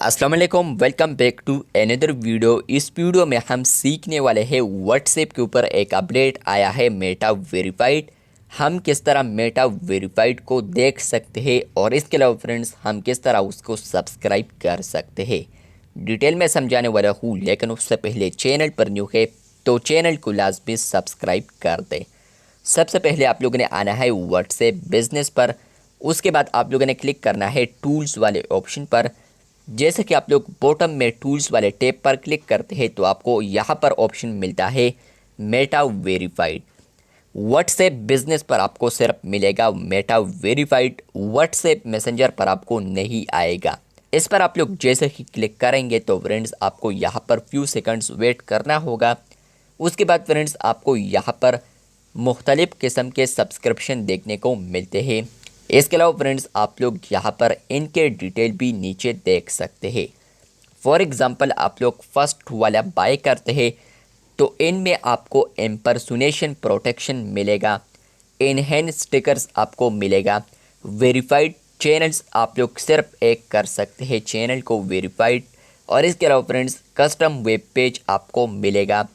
अस्सलाम वालेकुम, welcome back to another video. इस वीडियो में हम सीखने वाले हैं व्हाट्सएप के ऊपर एक अपडेट आया है मेटा वेरीफाइड। हम किस तरह मेटा वेरीफाइड को देख सकते हैं और इसके अलावा फ्रेंड्स हम किस तरह उसको सब्सक्राइब कर सकते हैं, डिटेल में समझाने वाला हूँ। लेकिन उससे पहले चैनल पर न्यू है तो चैनल को लाजमी सब्सक्राइब कर दें। सबसे पहले आप लोगों ने आना है व्हाट्सएप बिजनेस पर। उसके बाद आप लोगों ने क्लिक करना है टूल्स वाले ऑप्शन पर। जैसे कि आप लोग बॉटम में टूल्स वाले टैब पर क्लिक करते हैं तो आपको यहाँ पर ऑप्शन मिलता है मेटा वेरीफाइड। व्हाट्सएप बिजनेस पर आपको सिर्फ मिलेगा मेटा वेरीफाइड, व्हाट्सएप मैसेंजर पर आपको नहीं आएगा। इस पर आप लोग जैसे ही क्लिक करेंगे तो फ्रेंड्स आपको यहाँ पर फ्यू सेकंड्स वेट करना होगा। उसके बाद फ्रेंड्स आपको यहाँ पर मुख्तलिफ़ किस्म के सब्सक्रिप्शन देखने को मिलते हैं। इसके अलावा फ्रेंड्स आप लोग यहाँ पर इनके डिटेल भी नीचे देख सकते हैं। फॉर एग्ज़ाम्पल आप लोग फर्स्ट वाला बाय करते हैं तो इनमें आपको इम्पर्सोनेशन प्रोटेक्शन मिलेगा, इनहेंस स्टिकर्स आपको मिलेगा, वेरीफाइड चैनल्स आप लोग सिर्फ एक कर सकते हैं चैनल को वेरीफाइड, और इसके अलावा फ्रेंड्स कस्टम वेब पेज आपको मिलेगा।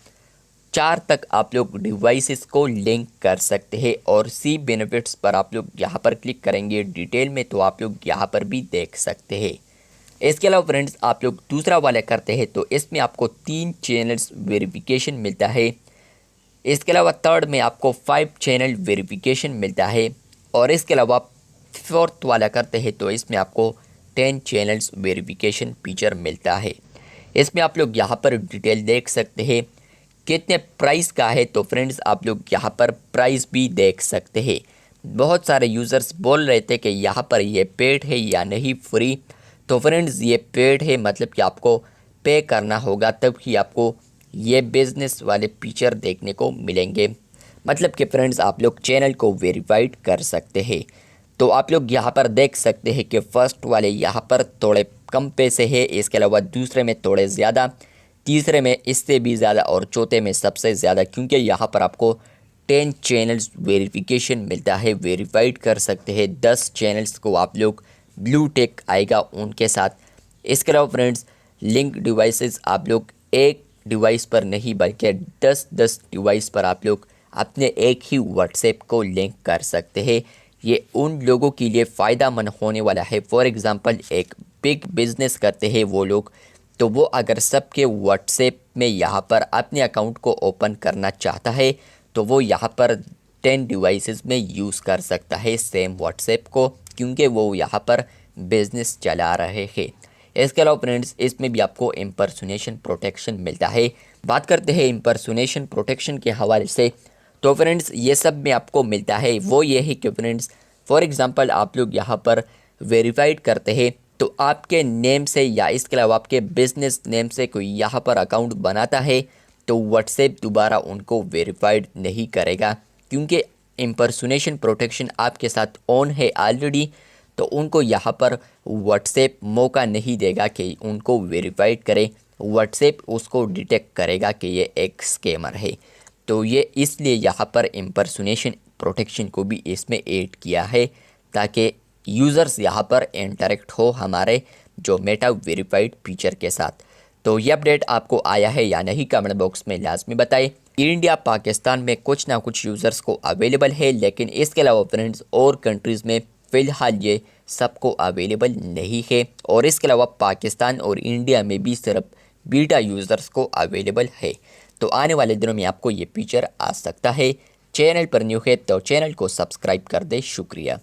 4 तक आप लोग डिवाइसेस को लिंक कर सकते हैं और सी बेनिफिट्स पर आप लोग यहाँ पर क्लिक करेंगे डिटेल में तो आप लोग यहाँ पर भी देख सकते हैं। इसके अलावा फ्रेंड्स आप लोग दूसरा वाला करते हैं तो इसमें आपको 3 चैनल्स वेरिफिकेशन मिलता है। इसके अलावा थर्ड में आपको 5 चैनल वेरिफिकेशन मिलता है और इसके अलावा फोर्थ वाला करते हैं तो इसमें आपको 10 चैनल्स वेरिफिकेशन फीचर मिलता है। इसमें आप लोग यहाँ पर डिटेल देख सकते हैं कितने प्राइस का है। तो फ्रेंड्स आप लोग यहाँ पर प्राइस भी देख सकते हैं। बहुत सारे यूज़र्स बोल रहे थे कि यहाँ पर ये पेड है या नहीं फ्री। तो फ्रेंड्स ये पेड है, मतलब कि आपको पे करना होगा तब ही आपको ये बिज़नेस वाले फीचर देखने को मिलेंगे। मतलब कि फ्रेंड्स आप लोग चैनल को वेरीफाइड कर सकते हैं। तो आप लोग यहाँ पर देख सकते हैं कि फ़र्स्ट वाले यहाँ पर थोड़े कम पैसे है, इसके अलावा दूसरे में थोड़े ज़्यादा, तीसरे में इससे भी ज़्यादा और चौथे में सबसे ज़्यादा, क्योंकि यहाँ पर आपको 10 चैनल्स वेरिफिकेशन मिलता है, वेरीफाइड कर सकते हैं। 10 चैनल्स को आप लोग ब्लू टिक आएगा उनके साथ। इसके अलावा फ्रेंड्स लिंक डिवाइसेस आप लोग एक डिवाइस पर नहीं बल्कि 10-10 डिवाइस पर आप लोग अपने एक ही व्हाट्सएप को लिंक कर सकते हैं। ये उन लोगों के लिए फ़ायदा मंद होने वाला है। फॉर एग्ज़ाम्पल एक बिग बिज़नेस करते हैं वो लोग, तो वो अगर सबके व्हाट्सएप में यहाँ पर अपने अकाउंट को ओपन करना चाहता है तो वो यहाँ पर 10 डिवाइसेस में यूज़ कर सकता है सेम व्हाट्सएप को, क्योंकि वो यहाँ पर बिज़नेस चला रहे हैं। इसके अलावा फ्रेंड्स इसमें भी आपको इम्पर्सोनेशन प्रोटेक्शन मिलता है। बात करते हैं इम्पर्सोनेशन प्रोटेक्शन के हवाले से, तो फ्रेंड्स ये सब में आपको मिलता है वो ये है कि फ्रेंड्स फॉर एग्ज़ाम्पल आप लोग यहाँ पर वेरीफाइड करते हैं तो आपके नेम से या इसके अलावा आपके बिज़नेस नेम से कोई यहाँ पर अकाउंट बनाता है तो व्हाट्सएप दोबारा उनको वेरीफाइड नहीं करेगा, क्योंकि इम्पर्सोनेशन प्रोटेक्शन आपके साथ ऑन है ऑलरेडी। तो उनको यहाँ पर व्हाट्सएप मौका नहीं देगा कि उनको वेरीफाइड करे। व्हाट्सएप उसको डिटेक्ट करेगा कि ये एक स्कैमर है। तो ये इसलिए यहाँ पर इम्पर्सोनेशन प्रोटेक्शन को भी इसमें ऐड किया है ताकि यूज़र्स यहाँ पर इंटरेक्ट हो हमारे जो मेटा वेरीफाइड फीचर के साथ। तो ये अपडेट आपको आया है या नहीं कमेंट बॉक्स में लाजमी बताएं। इंडिया पाकिस्तान में कुछ ना कुछ यूज़र्स को अवेलेबल है, लेकिन इसके अलावा फ्रेंड्स और कंट्रीज़ में फ़िलहाल ये सबको अवेलेबल नहीं है। और इसके अलावा पाकिस्तान और इंडिया में भी सिर्फ बीटा यूज़र्स को अवेलेबल है। तो आने वाले दिनों में आपको ये फीचर आ सकता है। चैनल पर न्यू है तो चैनल को सब्सक्राइब कर दे। शुक्रिया।